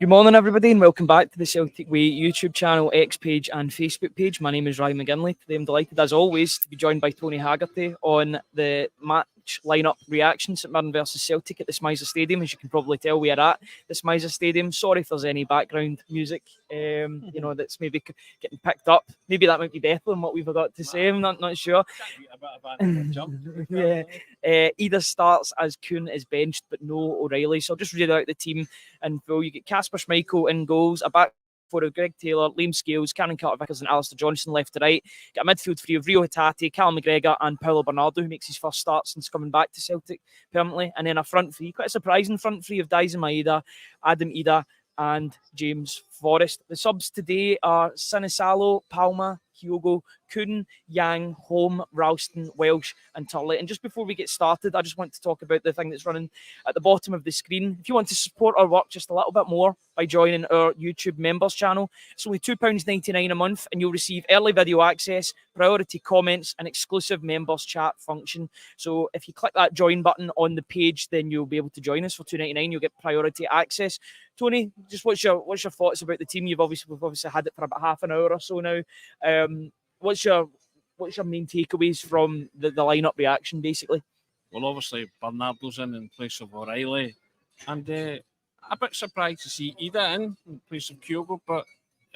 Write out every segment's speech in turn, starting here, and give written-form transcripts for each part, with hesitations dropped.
Good morning, everybody, and welcome back to the Celtic Way YouTube channel, X page, and Facebook page. My name is Ryan McGinley. Today, I'm delighted, as always, to be joined by Tony Haggerty on the match lineup reaction, St Mirren versus Celtic at the SMISA Stadium. As you can probably tell, we are at the SMISA Stadium. Sorry if there's any background music, that's maybe getting picked up. Maybe that might be better than what we've got to say. I'm not sure. Yeah. Idah starts as Kuhn is benched, but no O'Reilly. So I'll just read out the team in full. You get Kasper Schmeichel in goals, a back four of Greg Taylor, Liam Scales, Cannon Carter-Vickers and Alistair Johnson left to right. Get a midfield three of Rio Hatate, Callum McGregor and Paulo Bernardo, who makes his first start since coming back to Celtic permanently. And then a front three, quite a surprising front three of Daizen Maeda, Adam Idah and James Forrest. The subs today are Sinisalo, Palma, Kyogo, Kuhn, Yang, Holm, Ralston, Welsh and Turley. And just before we get started, I just want to talk about the thing that's running at the bottom of the screen. If you want to support our work just a little bit more by joining our YouTube members channel, it's only £2.99 a month and you'll receive early video access, priority comments and exclusive members chat function. So if you click that join button on the page, then you'll be able to join us for £2.99. You'll get priority access. Tony, just what's your thoughts about the team? We've obviously had it for about half an hour or so now. What's your main takeaways from the lineup reaction, basically? Well, obviously Bernardo's in place of O'Reilly, and a bit surprised to see Idah in place of Kyogo, but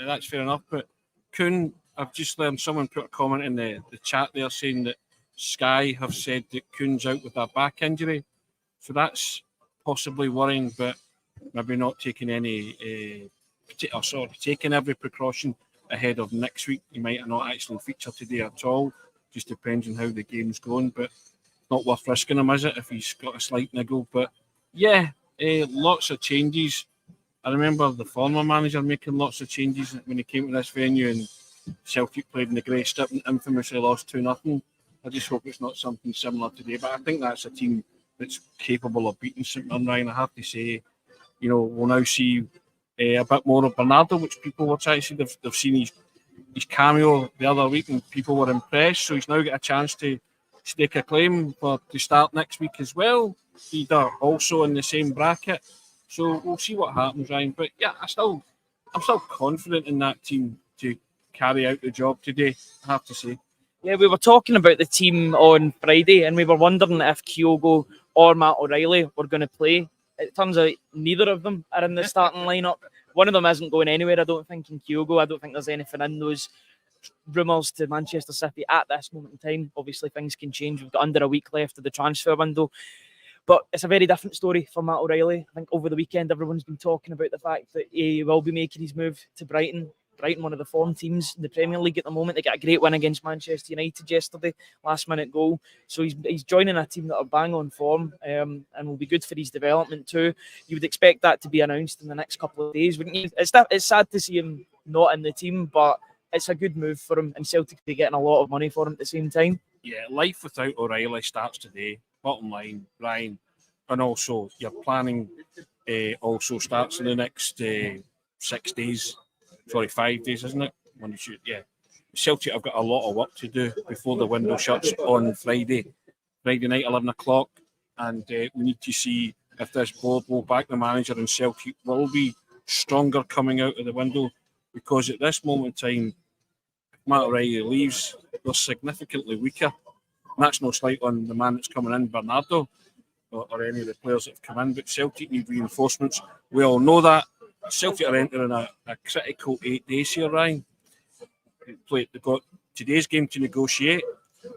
that's fair enough. But Kuhn, I've just learned someone put a comment in the chat there saying that Sky have said that Kuhn's out with a back injury, so that's possibly worrying, but maybe not taking taking every precaution ahead of next week. He might not actually feature today at all. Just depends on how the game's going, but not worth risking him, is it, if he's got a slight niggle? But yeah, lots of changes. I remember the former manager making lots of changes when he came to this venue, and Celtic played in the Grey Stip and infamously lost 2-0. I just hope it's not something similar today, but I think that's a team that's capable of beating St Mirren. Ryan, I have to say, we'll now see a bit more of Bernardo, which people were trying to see. They've seen his cameo the other week and people were impressed, so he's now got a chance to stake a claim to start next week as well. Idah also in the same bracket, so we'll see what happens, Ryan. But yeah, I'm still confident in that team to carry out the job today, I have to say. Yeah, we were talking about the team on Friday and we were wondering if Kyogo or Matt O'Reilly were going to play. It turns out neither of them are in the starting lineup. One of them isn't going anywhere, I don't think, in Kyogo. I don't think there's anything in those rumours to Manchester City at this moment in time. Obviously, things can change. We've got under a week left of the transfer window. But it's a very different story for Matt O'Reilly. I think over the weekend, everyone's been talking about the fact that he will be making his move to Brighton. Brighton, one of the form teams in the Premier League at the moment. They got a great win against Manchester United yesterday, last minute goal. So he's joining a team that are bang on form and will be good for his development too. You would expect that to be announced in the next couple of days, wouldn't you? It's sad to see him not in the team, but it's a good move for him, and Celtic be getting a lot of money for him at the same time. Yeah, life without O'Reilly starts today. Bottom line, Ryan, and also your planning also starts in the next 5 days, isn't it? When you shoot, yeah. Celtic have got a lot of work to do before the window shuts on Friday night, 11 o'clock, and we need to see if this board will back the manager and Celtic will be stronger coming out of the window, because at this moment in time, if Matt O'Reilly leaves, they're significantly weaker. And that's no slight on the man that's coming in, Bernardo, or any of the players that have come in, but Celtic need reinforcements. We all know that. Celtic are entering a critical 8 days here, Ryan. They've got today's game to negotiate.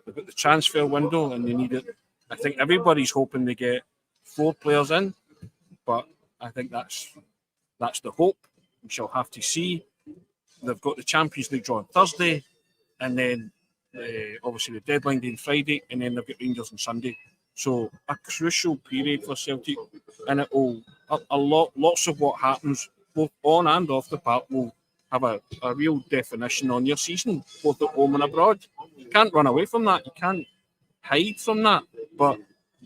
They've got the transfer window and they need it. I think everybody's hoping they get 4 players in, but I think that's the hope. We shall have to see. They've got the Champions League draw on Thursday, and then obviously the deadline being Friday, and then they've got Rangers on Sunday. So a crucial period for Celtic, and it will lots of what happens both on and off the park will have a real definition on your season, both at home and abroad. You can't run away from that. You can't hide from that. But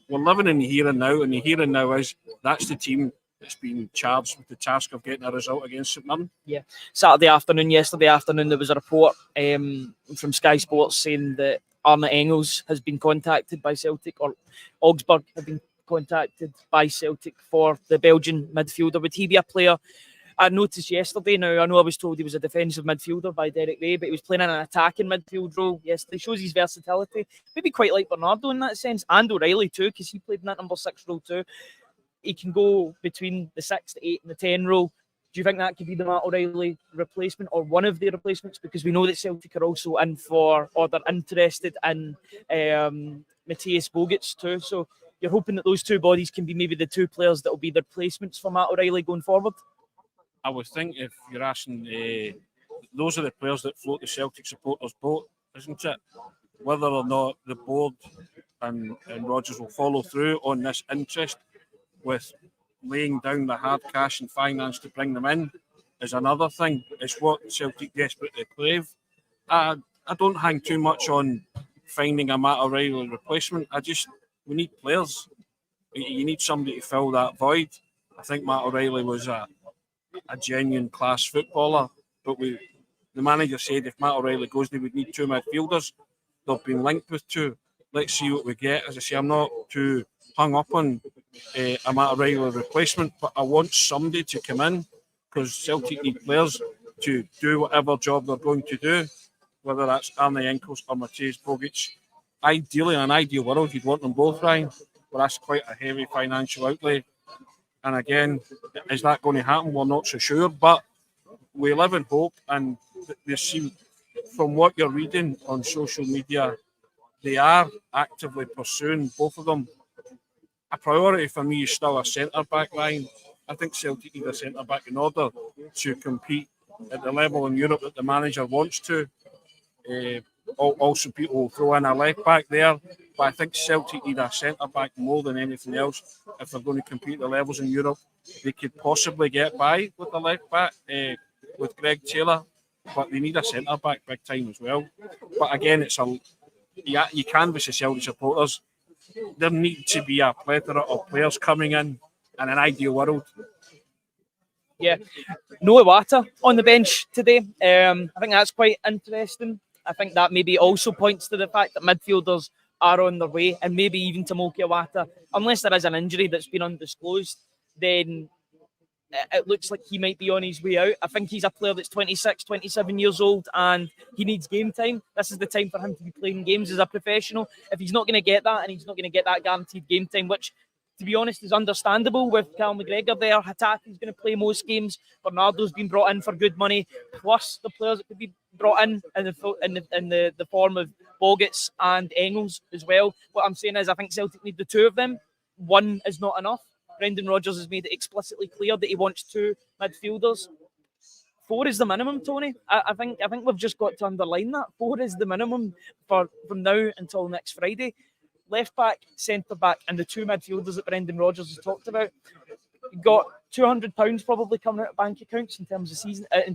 we're living in the here and now, and the here and now is that's the team that's been charged with the task of getting a result against St Mirren. Yeah. Yesterday afternoon, there was a report from Sky Sports saying that Arne Engels has been contacted by Celtic, or Augsburg have been contacted by Celtic for the Belgian midfielder. Would he be a player I noticed yesterday, now I know I was told he was a defensive midfielder by Derek Ray, but he was playing in an attacking midfield role yesterday. Shows his versatility. Maybe quite like Bernardo in that sense, and O'Reilly too, because he played in that number 6 role too. He can go between the 6, the 8 and the 10 role. Do you think that could be the Matt O'Reilly replacement or one of their replacements? Because we know that Celtic are also in for, or they're interested in Matthias Bogut's too. So you're hoping that those two bodies can be maybe the two players that will be the replacements for Matt O'Reilly going forward? I would think if you're asking, those are the players that float the Celtic supporters' boat, isn't it? Whether or not the board and Rodgers will follow through on this interest with laying down the hard cash and finance to bring them in is another thing. It's what Celtic desperately crave. I don't hang too much on finding a Matt O'Reilly replacement. We need players. You need somebody to fill that void. I think Matt O'Reilly was a genuine class footballer, but the manager said if Matt O'Reilly goes, they would need 2 midfielders. They've been linked with 2. Let's see what we get. As I say, I'm not too hung up on a Matt O'Reilly replacement, but I want somebody to come in because Celtic need players to do whatever job they're going to do, whether that's Arne Enkels or Matthias Bogic. Ideally, in an ideal world, you'd want them both, Ryan, but that's quite a heavy financial outlay. And again, is that going to happen? We're not so sure, but we live in hope, and they seem, from what you're reading on social media, they are actively pursuing both of them. A priority for me is still a centre-back line. I think Celtic need a centre-back in order to compete at the level in Europe that the manager wants to. Also, people will throw in a left-back there, but I think Celtic need a centre-back more than anything else if they're going to compete at the levels in Europe. They could possibly get by with the left-back, with Greg Taylor, but they need a centre-back big time as well. But again, you canvass the Celtic supporters. There need to be a plethora of players coming in an ideal world. Yeah, no Iwata on the bench today. I think that's quite interesting. I think that maybe also points to the fact that midfielders are on their way, and maybe even Tomoki Iwata, unless there is an injury that's been undisclosed, then it looks like he might be on his way out. I think he's a player that's 26, 27 years old, and he needs game time. This is the time for him to be playing games as a professional. If he's not going to get that, and he's not going to get that guaranteed game time, which, to be honest, is understandable with Cal McGregor there. Hatate's going to play most games. Bernardo's been brought in for good money, plus the players that could be brought in the form of Bogic and Engels as well. What I'm saying is I think Celtic need the 2 of them. 1 is not enough. Brendan Rodgers has made it explicitly clear that he wants 2 midfielders. 4 is the minimum, Tony. I think we've just got to underline that. 4 is the minimum from now until next Friday. Left back, centre back, and the 2 midfielders that Brendan Rodgers has talked about. Got £200 probably coming out of bank accounts in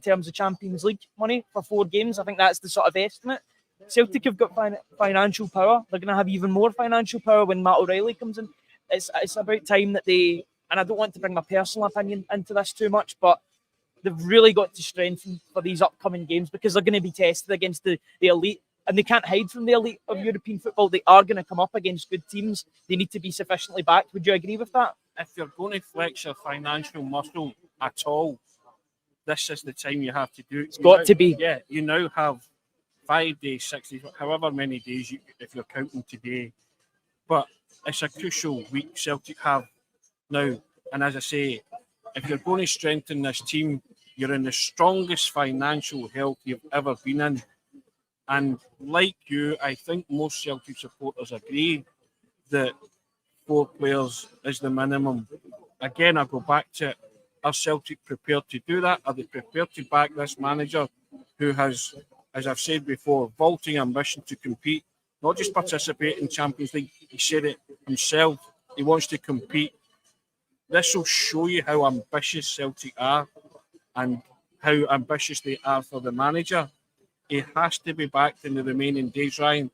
terms of Champions League money for 4 games. I think that's the sort of estimate. Celtic have got financial power. They're going to have even more financial power when Matt O'Reilly comes in. It's about time that they, and I don't want to bring my personal opinion into this too much, but they've really got to strengthen for these upcoming games because they're going to be tested against the elite, and they can't hide from the elite of European football. They are going to come up against good teams. They need to be sufficiently backed. Would you agree with that? If you're going to flex your financial muscle at all, this is the time you have to do it. It's got to be. Yeah, you now have 5 days, 6 days, however many days if you're counting today. But it's a crucial week Celtic have now. And as I say, if you're going to strengthen this team, you're in the strongest financial health you've ever been in. And like you, I think most Celtic supporters agree that 4 players is the minimum. Again, I go back to, are Celtic prepared to do that? Are they prepared to back this manager who has, as I've said before, vaulting ambition to compete, not just participate in Champions League? He said it himself. He wants to compete. This will show you how ambitious Celtic are and how ambitious they are for the manager. He has to be backed in the remaining days, Ryan.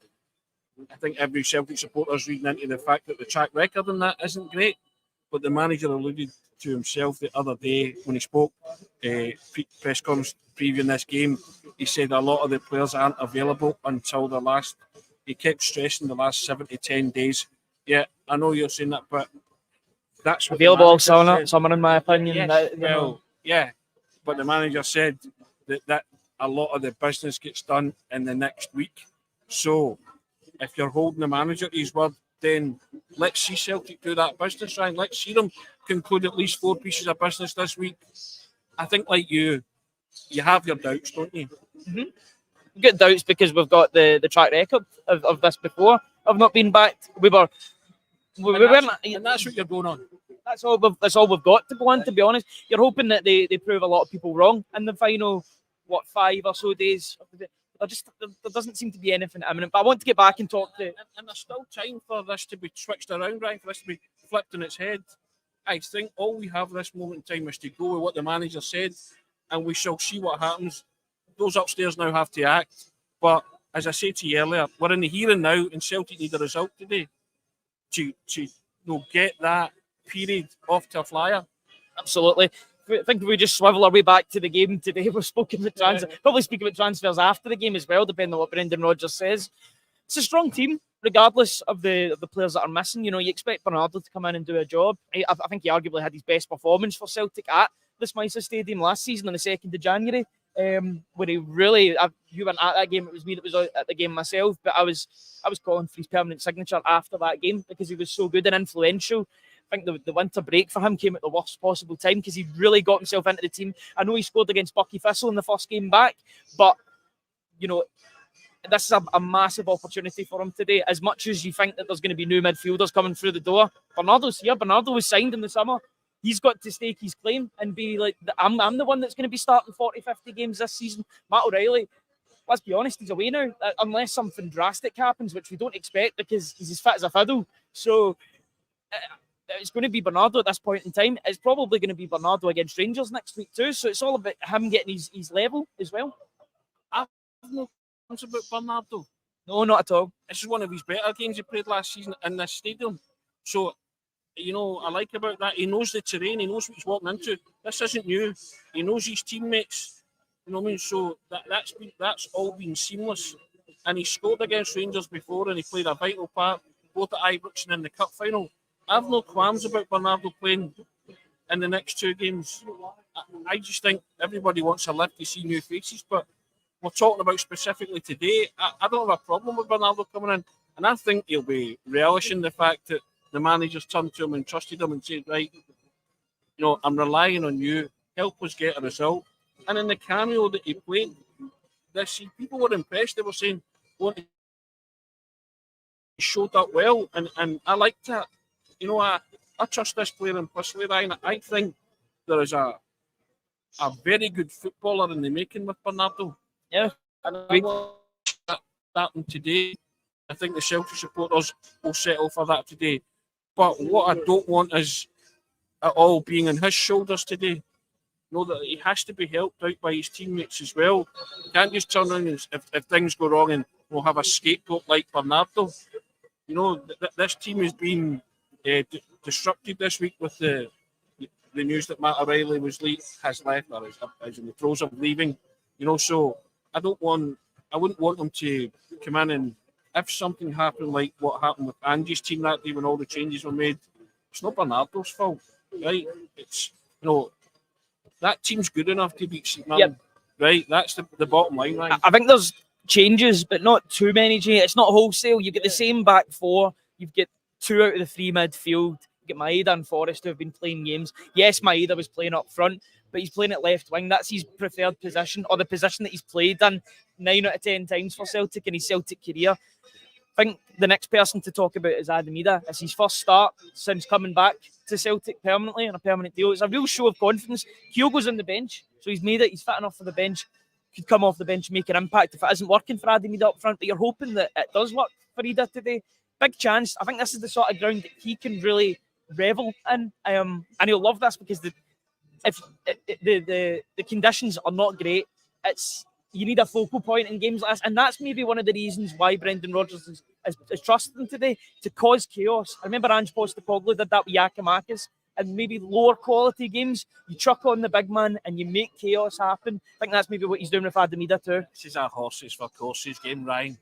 I think every Celtic supporter is reading into the fact that the track record in that isn't great, but the manager alluded to himself the other day when he spoke press conference previewing this game. He said a lot of the players aren't available until the last. He kept stressing the last 7 to 10 days. Yeah, I know you're saying that, but that's what available all summer, in my opinion. Yes, yeah. but the manager said that a lot of the business gets done in the next week. So if you're holding the manager to his word, then let's see Celtic do that business, right? Let's see them conclude at least 4 pieces of business this week. I think, like you have your doubts, don't you? Mm-hmm. We've got doubts because we've got the track record of this before, of not being backed. We weren't. And that's what you're going on. That's all we've got to go on, to be honest. You're hoping that they prove a lot of people wrong in the final, 5 or so days. There doesn't seem to be anything imminent. But I want to get back and talk to... And there's still time for this to be switched around, right? For this to be flipped on its head. I think all we have this moment in time is to go with what the manager said, and we shall see what happens. Those upstairs now have to act. But as I said to you earlier, we're in the here and now, and Celtic need a result today to get that period off to a flyer. Absolutely. I think if we just swivel our way back to the game today, we're speaking about transfers. Probably speaking about transfers after the game as well, depending on what Brendan Rodgers says. It's a strong team, regardless of the players that are missing. You expect Bernardo to come in and do a job. I think he arguably had his best performance for Celtic at the SMISA Stadium last season on the 2nd of January, where he really... you weren't at that game, it was me that was at the game myself, but I was calling for his permanent signature after that game because he was so good and influential. I think the winter break for him came at the worst possible time because he really got himself into the team. I know he scored against Bucky Thistle in the first game back, but, this is a massive opportunity for him today. As much as you think that there's going to be new midfielders coming through the door, Bernardo's here. Bernardo was signed in the summer. He's got to stake his claim and be like, I'm the one that's going to be starting 40, 50 games this season. Matt O'Reilly, let's be honest, he's away now, unless something drastic happens, which we don't expect because he's as fit as a fiddle. So it's going to be Bernardo at this point in time. It's probably going to be Bernardo against Rangers next week too. So it's all about him getting his level as well. I've no concerns about Bernardo. No, not at all. This is one of his better games he played last season in this stadium. So, I like about that. He knows the terrain. He knows what he's walking into. This isn't new. He knows his teammates. You know what I mean? So that's all been seamless. And he scored against Rangers before, and he played a vital part both at Ibrox and in the cup final. I've no qualms about Bernardo playing in the next 2 games. I just think everybody wants a lift to see new faces, but we're talking about specifically today. I don't have a problem with Bernardo coming in, and I think he'll be relishing the fact that the managers turned to him and trusted him and said, right, I'm relying on you, help us get a result. And in the cameo that he played this, people were impressed. They were saying, well, he showed up well, and I liked that. I trust this player implicitly, Ryan. I think there is a very good footballer in the making with Bernardo. Yeah. And I want that happen today. I think the Celtic supporters will settle for that today. But what I don't want is it all being on his shoulders today. Know that he has to be helped out by his teammates as well. He can't just turn around and if things go wrong and we'll have a scapegoat like Bernardo. This team has been disrupted this week with the news that Matt O'Reilly has left or is in the throes of leaving. So I wouldn't want them to come in and if something happened like what happened with Andy's team that day when all the changes were made, it's not Bernardo's fault, right? It's that team's good enough to beat St Mirren, right? That's the bottom line, right? I think there's changes, but not too many changes. It's not wholesale. You get the same back 4. You've got 2 out of the 3 midfield. You get Idah and Forrest who have been playing games. Yes, Idah was playing up front, but he's playing at left wing. That's his preferred position, or the position that he's played in 9 out of 10 times for Celtic in his Celtic career. I think the next person to talk about is Idah. It's his first start since coming back to Celtic permanently on a permanent deal. It's a real show of confidence. Kyogo's on the bench, so he's made it. He's fit enough for the bench. Could come off the bench and make an impact if it isn't working for Idah up front, but you're hoping that it does work for Idah today. Big chance. I think this is the sort of ground that he can really revel in, and he'll love this because the conditions are not great. You need a focal point in games like this, and that's maybe one of the reasons why Brendan Rodgers is trusted him today to cause chaos. I remember Ange Postecoglou did that with Giakoumakis, and maybe lower quality games, you chuck on the big man and you make chaos happen. I think that's maybe what he's doing with Idah too. This is a horses for courses game, Ryan.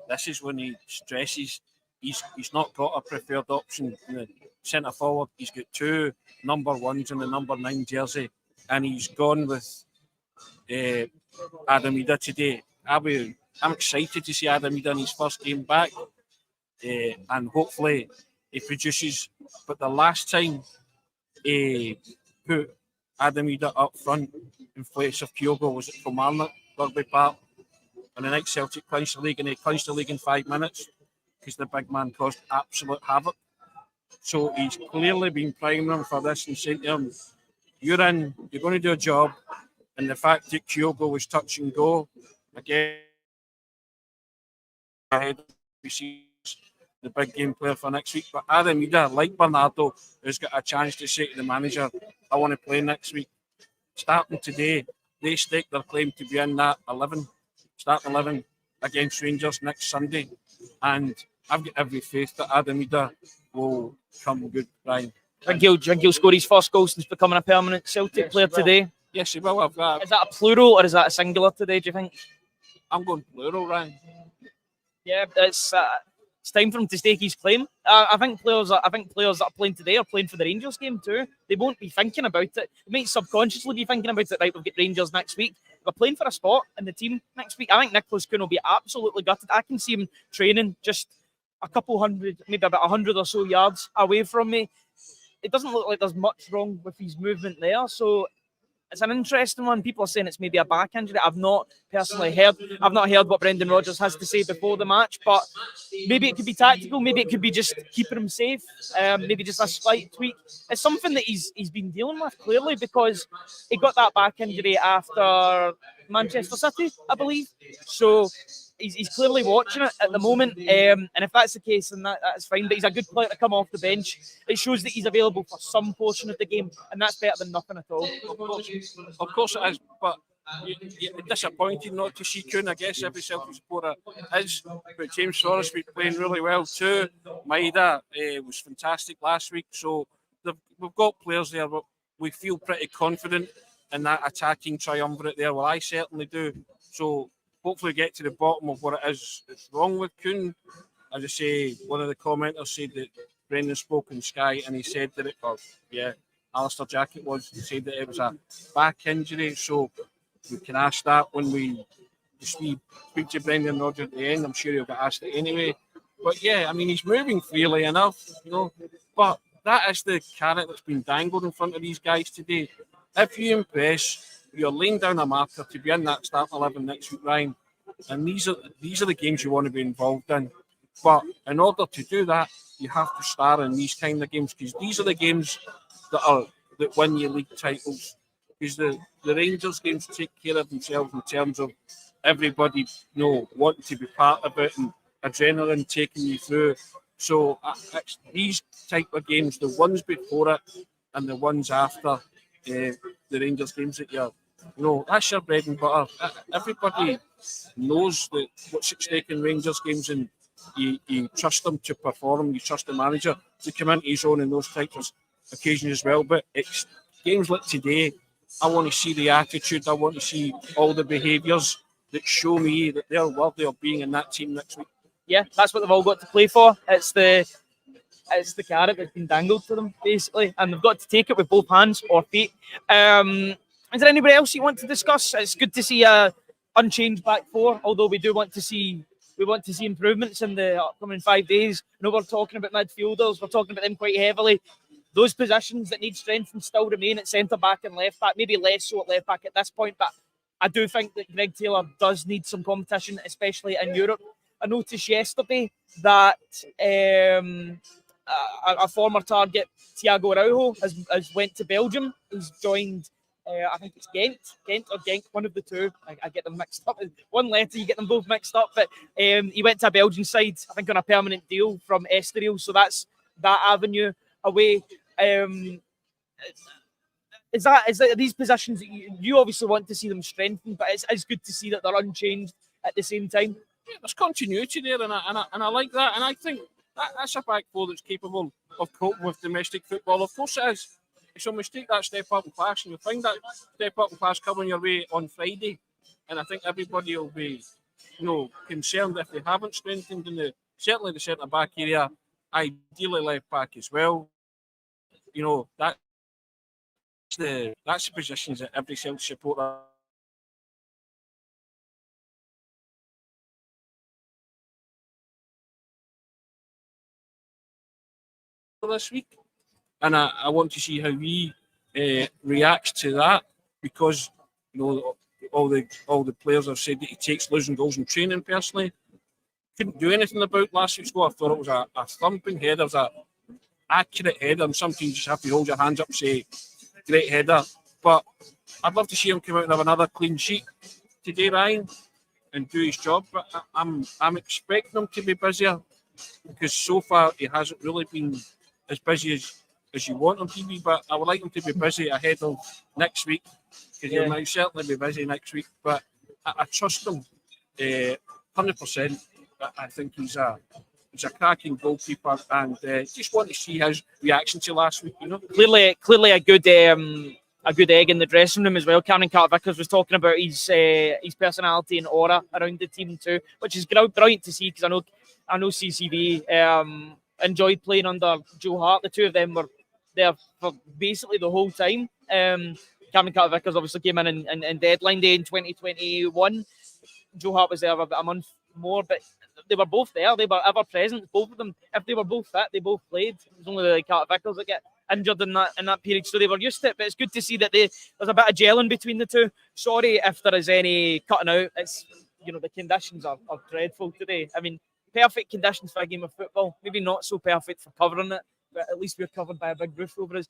This is when he stresses. He's not got a preferred option in the centre forward. He's got 2 number 1s in the number 9 jersey, and he's gone with Adam Idah today. I'm excited to see Adam Idah in his first game back, and hopefully he produces. But the last time he put Adam Idah up front in place of Kyogo was at Kilmarnock, Rugby Park, and the next Celtic clinched the league, and he clinched the league in 5 minutes because the big man caused absolute havoc. So he's clearly been priming him for this and saying to him, you're in, you're going to do a job. And the fact that Kyogo was touch and go, again, ahead, we see the big game player for next week. But Adam Idah, like Bernardo, has got a chance to say to the manager, I want to play next week. Starting today, they stake their claim to be in that 11, start 11 against Rangers next Sunday. And I've got every faith that Adam Idah will come good, Brian. Do you think he'll score his first goal since becoming a permanent Celtic player today? Yes, he will have that. Is that a plural or is that a singular today, do you think? I'm going plural, Ryan. Yeah, it's time for him to stake his claim. I think players that are playing today are playing for the Rangers game too. They won't be thinking about it. They might subconsciously be thinking about it. Right, we've got Rangers next week. We're playing for a spot in the team next week. I think Nicholas Kuhn will be absolutely gutted. I can see him training just a couple hundred, maybe about 100 or so yards away from me. It doesn't look like there's much wrong with his movement there. So it's an interesting one. People are saying it's maybe a back injury. I've not personally heard. I've not heard what Brendan Rodgers has to say before the match, but maybe it could be tactical. Maybe it could be just keeping him safe. Maybe just a slight tweak. It's something that he's been dealing with clearly because he got that back injury after Manchester City, I believe. So he's clearly watching it at the moment. And if that's the case, then that's fine. But he's a good player to come off the bench. It shows that he's available for some portion of the game, and that's better than nothing at all. Of course it is, but you're disappointed not to see Kuhn. I guess every Celtic supporter is. But James Forrest was playing really well too. Idah was fantastic last week. So we've got players there, but we feel pretty confident in that attacking triumvirate there. Well, I certainly do. So hopefully get to the bottom of what it is that's wrong with Kuhn. As I say, one of the commenters said that Brendan spoke in Sky and he said that Alistair Jacket said that it was a back injury. So we can ask that when we speak to Brendan Rodgers at the end. I'm sure he'll get asked it anyway. But yeah, I mean, he's moving freely enough, But that is the carrot that's been dangled in front of these guys today. If you impress, you're laying down a marker to be in that starting 11 next week, Ryan. And these are the games you want to be involved in. But in order to do that, you have to star in these kind of games because these are the games that win you league titles. Because the Rangers games take care of themselves in terms of everybody wanting to be part of it and adrenaline taking you through. So these type of games, the ones before it and the ones after the Rangers games that that's your bread and butter. Everybody knows that what's at stake in Rangers games, and you trust them to perform. You trust the manager to come into his own in those types of occasions as well. But it's games like today. I want to see the attitude. I want to see all the behaviours that show me that they're worthy of being in that team next week. Yeah, that's what they've all got to play for. It's the carrot that's been dangled to them, basically, and they've got to take it with both hands or feet. Is there anybody else you want to discuss? It's good to see a unchanged back four, although we want to see improvements in the upcoming 5 days. I know we're talking about midfielders, we're talking about them quite heavily. Those positions that need strength still remain at centre back and left back, maybe less so at left back at this point, but I do think that Greg Taylor does need some competition, especially in Europe. I noticed yesterday that a former target, Thiago Araujo, has went to Belgium. He's joined, I think it's Ghent or Genk, one of the two. I get them mixed up. One letter, you get them both mixed up. But he went to a Belgian side, I think on a permanent deal from Estoril. So that's that avenue away. Is that these positions that you obviously want to see them strengthened, but it's good to see that they're unchanged at the same time. Yeah, there's continuity there, and I like that, and I think that's a back four that's capable of coping with domestic football. Of course it is. So we take that step up in class, and you'll find that step up in class coming your way on Friday, and I think everybody will be, concerned if they haven't strengthened in certainly the centre back area, ideally left back as well. That's the positions that every Celtic supporter this week, and I want to see how he reacts to that, because all the players have said that he takes losing goals in training personally. Couldn't do anything about last week's goal. I thought it was a thumping header, it was an accurate header, and sometimes you just have to hold your hands up and say, great header. But I'd love to see him come out and have another clean sheet today, Ryan, and do his job. But I'm expecting him to be busier, because so far he hasn't really been as busy as you want him to be. But I would like him to be busy ahead of next week, because he'll now certainly be busy next week. But I trust him 100%. I think he's a cracking goalkeeper, and just want to see his reaction to last week. Clearly a good egg in the dressing room as well. Cameron Carter-Vickers was talking about his personality and aura around the team too, which is brilliant to see, because I know CCV enjoyed playing under Joe Hart. The two of them were there for basically the whole time. Cameron Carter-Vickers obviously came in deadline day in 2021. Joe Hart was there about a month more, but they were both there. They were ever present, both of them. If they were both fit, they both played. It was only the Carter-Vickers that get injured in that period, so they were used to it. But it's good to see that there's a bit of gelling between the two. Sorry if there is any cutting out. It's the conditions are dreadful today. I mean, perfect conditions for a game of football. Maybe not so perfect for covering it, but at least we're covered by a big roof over us.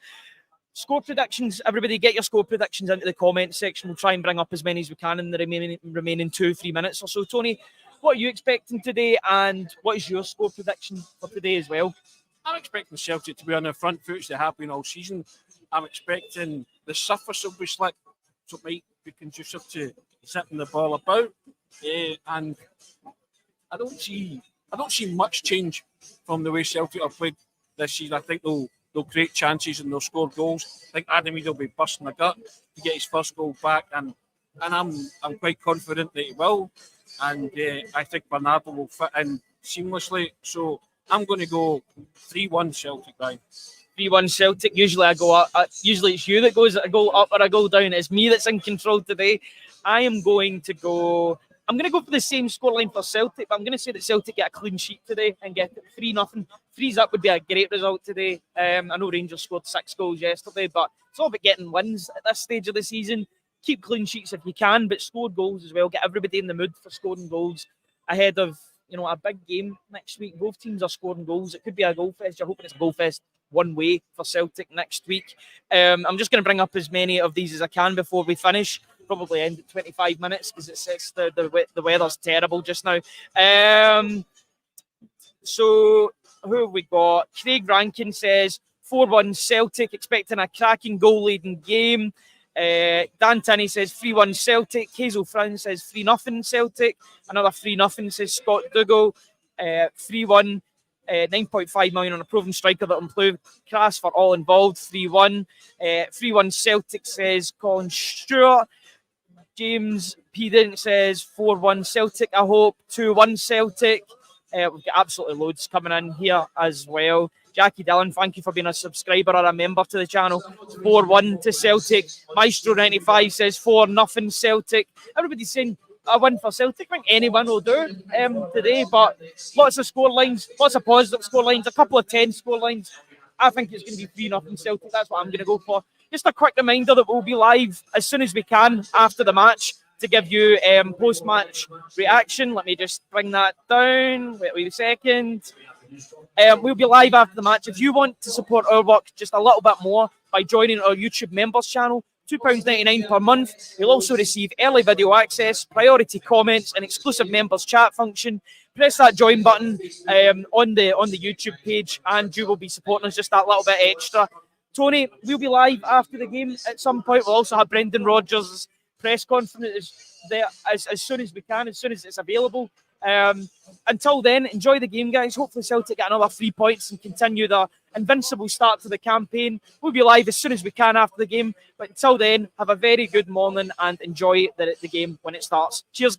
Score predictions. Everybody, get your score predictions into the comment section. We'll try and bring up as many as we can in the remaining 2-3 minutes or so. Tony, what are you expecting today, and what is your score prediction for today as well? I'm expecting Celtic to be on their front foot, as they have been all season. I'm expecting the surface will be slick, so it might be conducive to zipping the ball about. And I don't see much change from the way Celtic have played this season. I think they'll create chances and they'll score goals. I think Adam Idah will be busting the gut to get his first goal back, and I'm quite confident that he will. And I think Bernardo will fit in seamlessly. So I'm going to go 3-1 Celtic, right? 3-1 Celtic. Usually I go up. Usually it's you that goes a goal up or a goal down. It's me that's in control today. I'm going to go for the same scoreline for Celtic, but I'm going to say that Celtic get a clean sheet today and get it 3-0. 3-0 would be a great result today. I know Rangers scored 6 goals yesterday, but it's all about getting wins at this stage of the season. Keep clean sheets if you can, but score goals as well. Get everybody in the mood for scoring goals ahead of a big game next week. Both teams are scoring goals. It could be a goal fest. You're hoping it's a goal fest one way for Celtic next week. I'm just going to bring up as many of these as I can before we finish. Probably end at 25 minutes because it's the weather's terrible just now. So who have we got? Craig Rankin says 4-1 Celtic, expecting a cracking goal-laden game. Dan Tinney says 3-1 Celtic. Hazel Frown says 3-0 Celtic. Another 3-0 says Scott Dougal. 3-1. 9.5 million on a proven striker that will improve class for all involved. 3-1. 3-1 Celtic says Colin Stewart. James P. says 4-1 Celtic, I hope. 2-1 Celtic. We've got absolutely loads coming in here as well. Jackie Dillon, thank you for being a subscriber or a member to the channel. 4-1 to Celtic. Maestro95 says 4-0 Celtic. Everybody's saying a win for Celtic. I think any win will do today, but lots of score lines, lots of positive score lines, a couple of 10 score lines. I think it's going to be 3-0 Celtic. That's what I'm going to go for. Just a quick reminder that we'll be live as soon as we can after the match to give you post-match reaction. Let me just bring that down. Wait a second. We'll be live after the match. If you want to support our work just a little bit more by joining our YouTube members channel, £2.99 per month. You'll also receive early video access, priority comments, and exclusive members chat function. Press that join button on the YouTube page, and you will be supporting us just that little bit extra. Tony, we'll be live after the game at some point. We'll also have Brendan Rodgers' press conference there as soon as we can, as soon as it's available. Until then, enjoy the game, guys. Hopefully Celtic get another 3 points and continue their invincible start to the campaign. We'll be live as soon as we can after the game. But until then, have a very good morning and enjoy the game when it starts. Cheers.